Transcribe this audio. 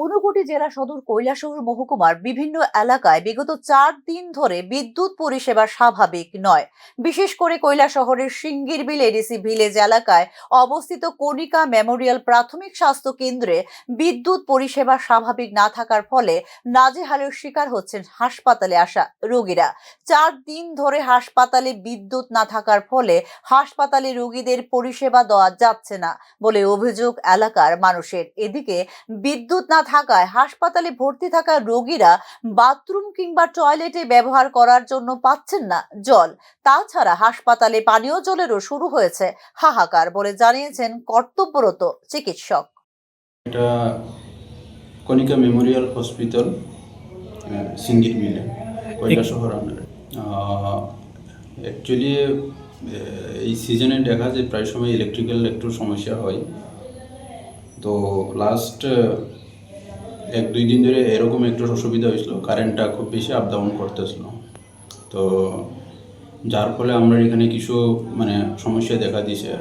ঊনকোটি জেলা সদর কৈলাসহর মহকুমার বিভিন্ন এলাকায় বিগত 4 দিন ধরে বিদ্যুৎ পরিষেবা স্বাভাবিক নয়। বিশেষ করে কৈলাসহরের সিঙ্গিরবিল এডিসি ভিলেজ এলাকায় অবস্থিত কণিকা মেমোরিয়াল প্রাথমিক স্বাস্থ্য কেন্দ্রে বিদ্যুৎ পরিষেবা স্বাভাবিক না থাকার ফলে নাজেহালের শিকার হচ্ছেন হাসপাতালে আসা রোগীরা। 4 দিন ধরে হাসপাতালে বিদ্যুৎ না থাকার ফলে হাসপাতালে রোগীদের পরিষেবা দেওয়া যাচ্ছে না বলে অভিযোগ এলাকার মানুষের। এদিকে বিদ্যুৎ না থাকায় হাসপাতালে ভর্তি থাকা রোগীরা বাথরুম কিংবা টয়লেটে ব্যবহার করার জন্য পাচ্ছেন না জল। তাছাড়া হাসপাতালে পানীয় জলেরও শুরু হয়েছে হাহাকার বলে জানিয়েছেন কর্তব্যরত চিকিৎসক। এটা কণিকা মেমোরিয়াল হসপিটাল সিঙ্গিরবিলে কৈলাসহর আন্ডারে। অ্যাকচুয়ালি এই সিজনে দেখা যায় প্রায় সময় ইলেকট্রিক্যাল একটু সমস্যা হয়। তো লাস্ট 1-2 দিন ধরে এরকম একটু অসুবিধা হয়েছিল, কারেন্টটা খুব বেশি আপ ডাউন করতেছিল। তো যার ফলে আমরা এখানে কিছু সমস্যা দেখা দিয়েছে।